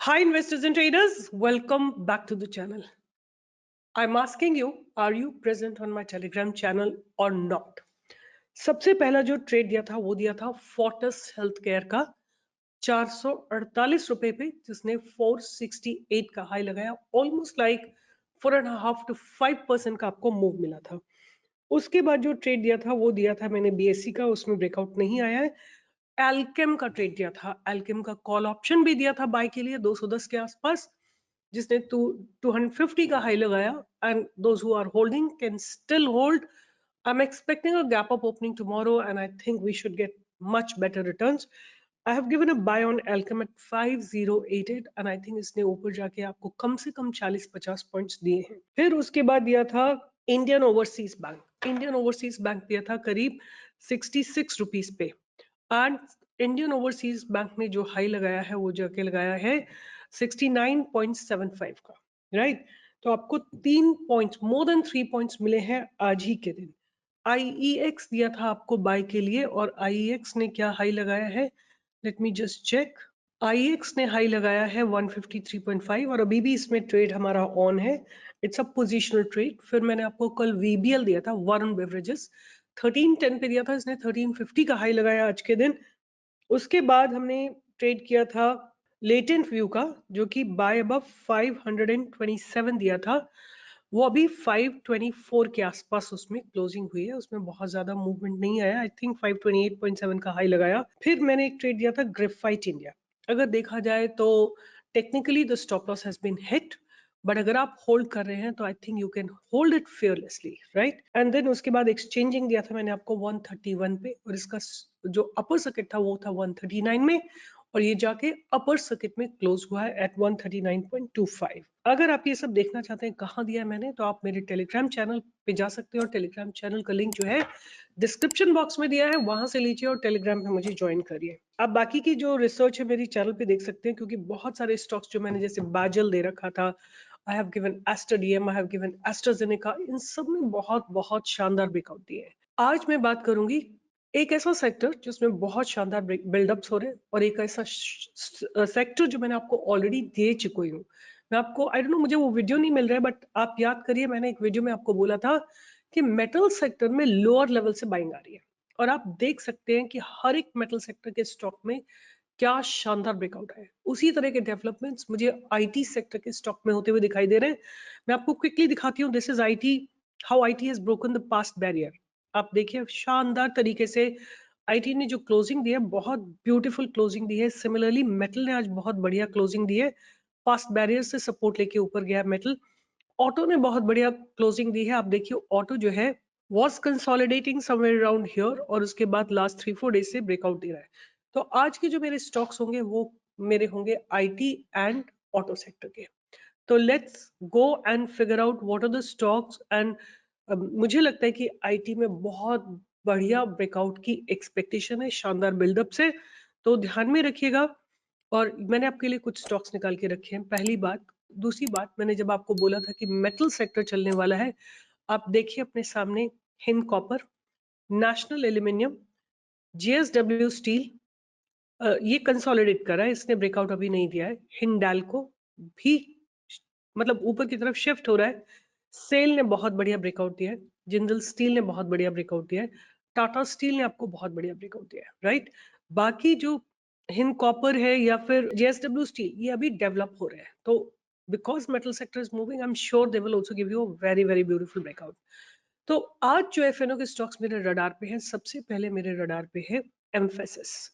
Hi, investors and traders. Welcome back to the channel. I'm asking you, are you present on my Telegram channel or not? सबसे पहला जो trade दिया था वो दिया था फोर्टिस हेल्थ केयर का 448 रुपए पे, जिसने 468 का हाई लगाया। ऑलमोस्ट लाइक 4.5 to 5% का आपको मूव मिला था। उसके बाद जो ट्रेड दिया था वो दिया था मैंने बीएससी का, उसमें ब्रेकआउट नहीं आया है। एल्केम का ट्रेड दिया था, एल्केम का कॉल ऑप्शन भी दिया था बाय के लिए 210 के आसपास, जिसने 250 का हाई लगाया। And those who are holding can still hold. I am expecting a gap up opening tomorrow and I think we should get much better returns. I have given a buy on Alkem at 5088 and I think इसने ऊपर जाके आपको कम से कम 40-50 points दिए हैं। फिर उसके बाद दिया था Indian overseas bank. Indian overseas bank दिया था करीब 66 रुपीज पे, एंड इंडियन ओवरसीज बैंक ने जो हाई लगाया है वो जाके लगाया है 69.75 का, राइट। तो आपको 3 पॉइंट्स, मोर देन 3 पॉइंट्स मिले हैं आज ही के दिन। आईईएक्स दिया था आपको बाय के लिए, और आईईएक्स ने क्या हाई लगाया है, लेट मी जस्ट चेक। आईएक्स ने हाई लगाया है 153.5 और अभी भी इसमें ट्रेड हमारा ऑन है। It's a positional trade. फिर मैंने आपको कल वीबीएल दिया था, वारुण बेवरेजेस, 1310 पे दिया था, इसने 1350 का हाई लगाया आज के दिन। उसके बाद हमने ट्रेड किया था लेटेंट व्यू का, जो कि बाय अबव 527 दिया था। वो अभी 524 के आसपास उसमें क्लोजिंग हुई है, उसमें बहुत ज्यादा मूवमेंट नहीं आया। आई थिंक 528.7 का हाई लगाया। फिर मैंने एक ट्रेड दिया था ग्रेफाइट इंडिया। अगर देखा जाए तो technically the stop loss has been hit, but अगर आप होल्ड कर रहे हैं तो I think you can hold it fearlessly, right. And then उसके बाद एक्सचेंजिंग दिया था मैंने आपको 131 पे, और इसका जो अपर सर्किट था वो था 139 में, और ये जाके अपर सर्किट में क्लोज हुआ है एट 139.25। अगर आप ये सब देखना चाहते हैं कहाँ दिया है मैंने, तो आप मेरे टेलीग्राम चैनल पे जा सकते हो, और टेलीग्राम चैनल का लिंक जो है डिस्क्रिप्शन बॉक्स में दिया है, वहां से लीजिए और टेलीग्राम पे मुझे ज्वाइन करिए। आप बाकी की जो रिसर्च है मेरी चैनल पे देख सकते हैं, क्योंकि बहुत सारे स्टॉक्स जो मैंने जैसे बाजल दे रखा था, I have given Aster DM, I have given AstraZeneca, इन सब में बहुत बहुत शानदार ब्रेकआउट दिए हैं। आज मैं बात करूंगी एक ऐसा सेक्टर जिसमें बहुत शानदार बिल्डअप्स हो रहे हैं, और एक ऐसा सेक्टर जो मैंने आपको ऑलरेडी दे चुकी हूँ। मैं आपको, आई डोंट नो, मुझे वो वीडियो नहीं मिल रहा है, बट आप याद करिए, मैंने एक वीडियो में आपको बोला था कि मेटल सेक्टर में लोअर लेवल से बाइंग आ रही है, और आप देख सकते हैं कि हर एक मेटल सेक्टर के स्टॉक में क्या शानदार ब्रेकआउट है। उसी तरह के डेवलपमेंट्स मुझे आईटी सेक्टर के स्टॉक में होते हुए दिखाई दे रहे हैं। मैं आपको क्विकली दिखाती हूँ। This is IT, how IT has broken the past barrier. आप देखिए शानदार तरीके से आईटी ने जो क्लोजिंग दी है, बहुत ब्यूटीफुल क्लोजिंग दी है। सिमिलरली मेटल ने आज बहुत बढ़िया क्लोजिंग दी है, पास्ट बैरियर से सपोर्ट लेके ऊपर गया मेटल। ऑटो ने बहुत बढ़िया क्लोजिंग दी है। आप देखिए ऑटो जो है was consolidating somewhere around here, और उसके बाद लास्ट 3-4 डेज से ब्रेकआउट दे रहा है। तो आज के जो मेरे स्टॉक्स होंगे वो मेरे होंगे आईटी एंड ऑटो सेक्टर के। तो let's go and figure out what are the stocks. And मुझे लगता है कि आईटी में बहुत बढ़िया ब्रेकआउट की एक्सपेक्टेशन है, शानदार बिल्डअप से, तो ध्यान में रखिएगा। और मैंने आपके लिए कुछ स्टॉक्स निकाल के रखे हैं, पहली बात। दूसरी बात, मैंने जब आपको बोला था कि मेटल सेक्टर चलने वाला है, आप देखिए अपने सामने Hind copper, national aluminium, JSW steel, ये कंसोलिडेट कर रहा है, इसने ब्रेकआउट अभी नहीं दिया है। हिंडाल्को भी मतलब ऊपर की तरफ शिफ्ट हो रहा है। सेल ने बहुत बढ़िया ब्रेकआउट दिया है, जिंदल स्टील ने बहुत बढ़िया ब्रेकआउट दिया है, टाटा स्टील ने आपको बहुत बढ़िया ब्रेकआउट दिया है, राइट। बाकी जो हिंद कॉपर है या फिर जेएसडब्ल्यू स्टील, ये अभी डेवलप हो रहे हैं। तो because metal sector is moving, I am sure they will also give you a very very beautiful breakout. तो आज जो एफएनओ के स्टॉक्स मेरे रडार पे हैं, सबसे पहले मेरे रडार पे है एम्फेसिस।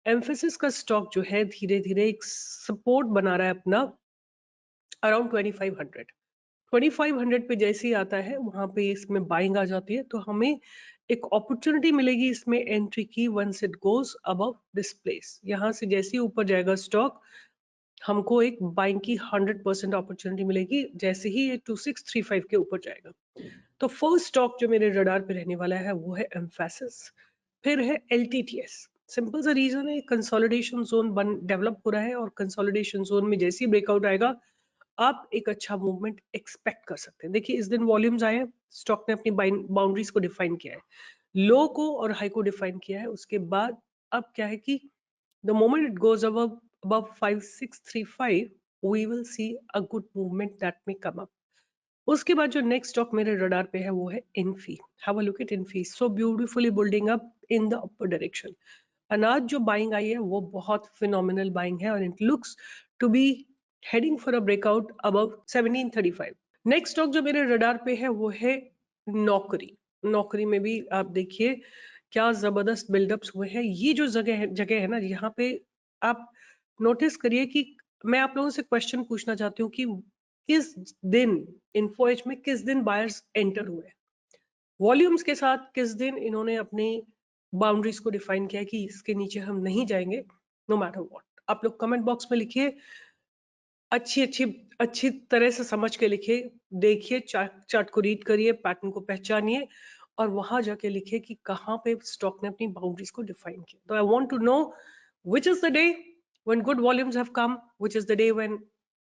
एम्फेसिस का स्टॉक जो है धीरे धीरे एक सपोर्ट बना रहा है अपना अराउंड 2500। 2500 पे जैसे ही आता है वहां पे इसमें बाइंग आ जाती है, तो हमें एक अपॉर्चुनिटी मिलेगी इसमें एंट्री की once it goes above this place. यहाँ से जैसे ही ऊपर जाएगा स्टॉक, हमको एक बाइंग की 100% अपॉर्चुनिटी मिलेगी जैसे ही ये 2635 के ऊपर जाएगा। तो फर्स्ट स्टॉक जो मेरे रडार पे रहने वाला है वो है एम्फेसिस। फिर है एलटीटीएस। सिंपल सा रीजन है, कंसोलिडेशन जोन बन डेवलप हो रहा है, और कंसोलिडेशन जोन में जैसे ही ब्रेकआउट आएगा आप एक अच्छा मूवमेंट एक्सपेक्ट कर सकते हैं। देखिए इस दिन वॉल्यूम्स आए हैं, स्टॉक ने अपनी बाउंड्रीज को डिफाइन किया है, लो को और हाई को डिफाइन किया है। उसके बाद अब क्या है कि the moment it goes above 5635, we will see a good movement that may come up. उसके बाद जो नेक्स्ट स्टॉक मेरे रडार पे है वो है Infy. Have a look at Infy, so beautifully building up in the upper direction. अनाज जो बाइंग आई है वो बहुत फिनोमिनल बाइंग है और it looks to be heading for a breakout above 1735. Next stock जो मेरे रडार पे है वो है नौकरी. नौकरी में भी आप देखिए क्या जबरदस्त बिल्डअप्स हुए हैं. ये जो जगह है ना, यहाँ पे आप नोटिस करिए कि मैं आप लोगों से क्वेश्चन पूछना चाहती हूँ कि किस दिन इन्फो एज में किस दिन बायर्स एंटर हुए, वॉल्यूम्स के साथ किस दिन इन्होंने अपनी बाउंड्रीज को डिफाइन किया कि इसके नीचे हम नहीं जाएंगे नो मैटर व्हाट. आप लोग कमेंट बॉक्स में लिखिए, अच्छी अच्छी अच्छी तरह से समझ के लिखिए, देखिए चार्ट को रीड करिए, पैटर्न को पहचानिए और वहां जाके लिखिए कि कहाँ पे स्टॉक ने अपनी बाउंड्रीज को डिफाइन किया. तो I want to know which is the day when good volumes have come, which is the day when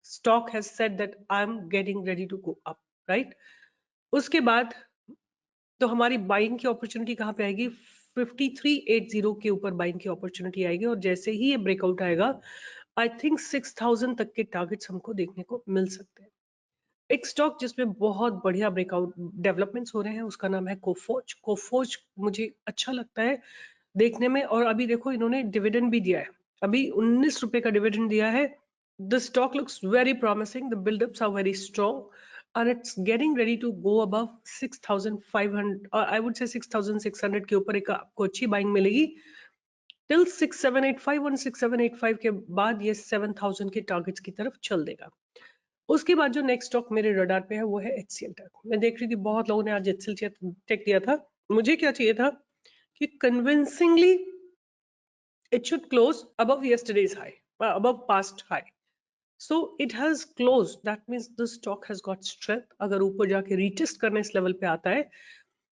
stock has said that I'm getting ready to go up, right? उसके बाद तो हमारी buying की opportunity कहाँ पे आएगी? 5380 के ऊपर बाइंग की अपॉर्चुनिटी आएगी और जैसे ही ये ब्रेकआउट आएगा आई थिंक 6000 तक के टारगेट्स हमको देखने को मिल सकते हैं. एक स्टॉक जिसमें बहुत बढ़िया ब्रेकआउट डेवलपमेंट्स हो रहे हैं उसका नाम है कोफोज. कोफोज मुझे अच्छा लगता है देखने में और अभी देखो इन्होंने डिविडेंड भी दिया है, अभी 19 रुपए का डिविडेंड दिया है. The stock looks very promising, the buildups are very strong and it's getting ready to go above 6500 or I would say 6600 के ऊपर एक आपको अच्छी बाइंग मिलेगी. टिल 6785 और 6785 के बाद ये 7000 के टारगेट्स की तरफ चल देगा. उसके बाद जो नेक्स्ट स्टॉक मेरे रडार पे है वो है एचसीएल टेक. मैं देख रही थी बहुत लोगों ने आज एचसीएल टेक दिया था. मुझे क्या चाहिए था कि convincingly it should close above yesterday's high, above past high. So it has closed. That means the stock has got strength. अगर ऊपर जाके रीटेस्ट करने इस लेवल पे आता है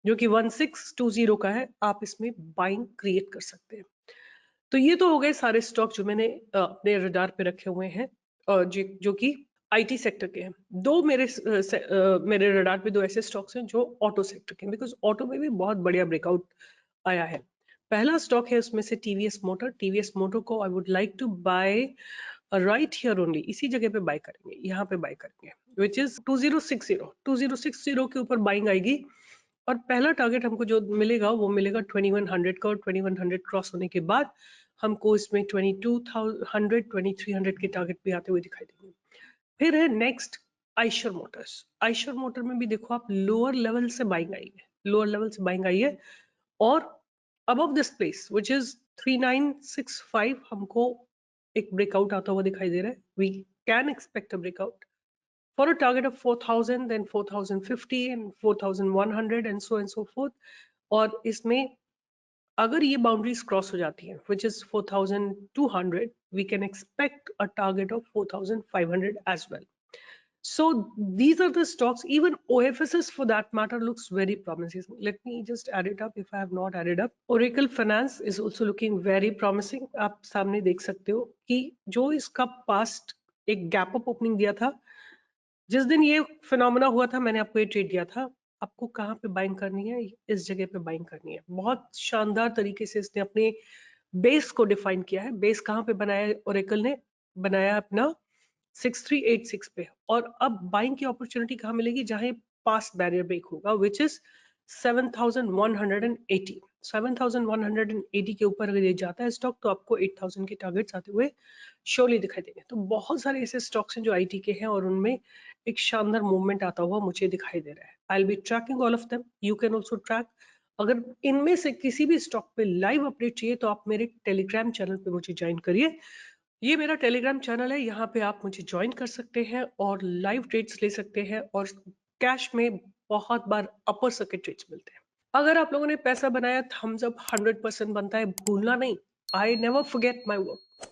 जो कि 1620 का है, आप इसमें बाइंग क्रिएट कर सकते हैं. तो ये तो हो गए सारे स्टॉक जो मैंने अपने रडार पे रखे हुए हैं जो कि आईटी सेक्टर के हैं. दो मेरे रडार पे दो ऐसे स्टॉक्स हैं जो ऑटो सेक्टर के हैं, बिकॉज ऑटो में भी बहुत बढ़िया ब्रेकआउट आया है. पहला स्टॉक है उसमें से टीवीएस मोटर. टीवीएस मोटर को I would like to buy right here only, इसी जगह पे बाय करेंगे, यहाँ पे बाय करेंगे, विच इज 2060 के ऊपर बाइंग आएगी और पहला टारगेट हमको जो मिलेगा वो मिलेगा 2100 का और 2100 क्रॉस होने के बाद हमको इसमें 2200 2300 के टारगेट भी आते हुए दिखाई देंगे. फिर है next Eicher Motors. Eicher motor में भी देखो आप लोअर लेवल से बाइंग आई है, लोअर लेवल से बाइंग आई है और above this place which is 3965 हमको एक ब्रेकआउट आता हुआ दिखाई दे रहा है. we can expect a breakout for a target of 4000, then 4050 and 4100 and so forth. और इसमें अगर ये बाउंड्रीज क्रॉस हो जाती हैं which is 4200, we can expect a target of 4500 as well. So these are the stocks. Even OFSS for that matter looks very promising. Let me just add it up if I have not added up. Oracle Finance is also looking very promising. आप सामने देख सकते हो कि जो इसका past एक gap up opening दिया था, जिस दिन ये फिनोमेना हुआ था मैंने आपको ये ट्रेड दिया था. आपको कहाँ पे बाइंग करनी है? इस जगह पे बाइंग करनी है. बहुत शानदार तरीके से इसने अपने बेस को डिफाइन किया है. बेस कहाँ पे बनाया है? ओरेकल ने बनाया अपना 6386 पे. और अब बाइंग की अपॉर्चुनिटी कहाँ मिलेगी? जहां पास्ट बैरियर ब्रेक होगा विच इज 7180. 7180 के ऊपर अगर ये जाता है स्टॉक तो आपको 8000 के टारगेट्स आते हुए श्योरली दिखाई देंगे. तो बहुत सारे ऐसे स्टॉक्स हैं जो आईटी के हैं और उनमें एक शानदार मूवमेंट आता हुआ मुझे दिखाई दे रहा है. I will be tracking all of them. You can also track. अगर इनमें से किसी भी स्टॉक पे लाइव अपडेट चाहिए तो आप मेरे टेलीग्राम चैनल पे मुझे ज्वाइन करिए. ये मेरा टेलीग्राम चैनल है, यहाँ पे आप मुझे ज्वाइन कर सकते हैं और लाइव ट्रेड्स ले सकते हैं और कैश में बहुत बार अपर सर्किट ट्रेड्स मिलते हैं. अगर आप लोगों ने पैसा बनाया थम्स अप 100% बनता है, भूलना नहीं. I never forget my work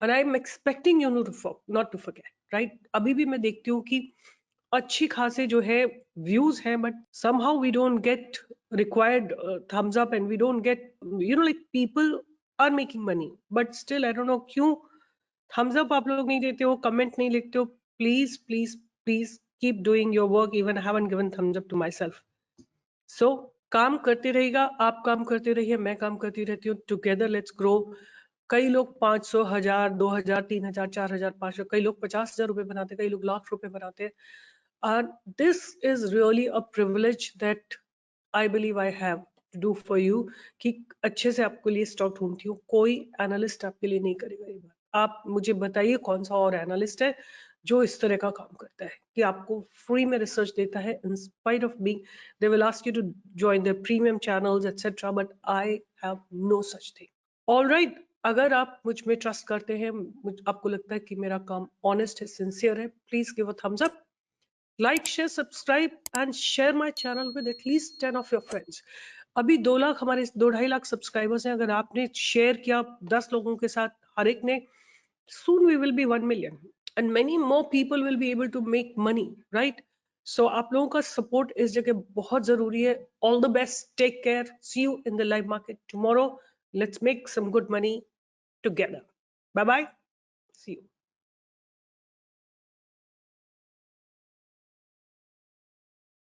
and I'm expecting you not to forget, right? अभी भी मैं देखती हूँ कि अच्छी खासे जो है व्यूज हैं but somehow we don't get required thumbs up and we don't get, like people are making money but still I don't know क्यों thumbs up आप लोग नहीं देते हो, कमेंट नहीं लिखते हो. Please please please keep doing your work. Even I haven't given thumbs up to myself. So काम करते रहेगा, आप काम करते रहिए, मैं काम करती रहती हूँ. टुगेदर लेट्स ग्रो कई लोग 500, 1000, 2000, 3000, 4000, 500, कई लोग 50,000 रुपए बनाते, कई लोग लाख रुपए बनाते। And this is really a privilege that I believe I have to do for you कि अच्छे से आपके लिए स्टॉक ढूंढती हूँ। कोई एनालिस्ट आपके लिए नहीं करेगा ये बात। आप मुझे बताइए कौन सा और एनालिस्ट है जो इस तरह का काम करता है कि आपको फ्री में रिसर्च देता है in spite of being they will ask you to join their premium channels etc. but I have no such thing. All right, अगर आप मुझ में ट्रस्ट करते हैं, आपको लगता है कि मेरा काम ऑनेस्ट है, सिंसियर है, please give a thumbs up. Like, share, subscribe and share my channel with at least 10 of your friends. अभी 2 लाख हमारे 2-2.5 लाख सब्सक्राइबर्स हैं। अगर आपने शेयर किया 10 लोगों के साथ, हर एक ने, soon we will be 1 million and many more people will be able to make money, right? So आप लोगों का सपोर्ट इस जगह बहुत जरूरी है. All the best, take care, see you in the live market tomorrow. Let's make some good money together. Bye bye.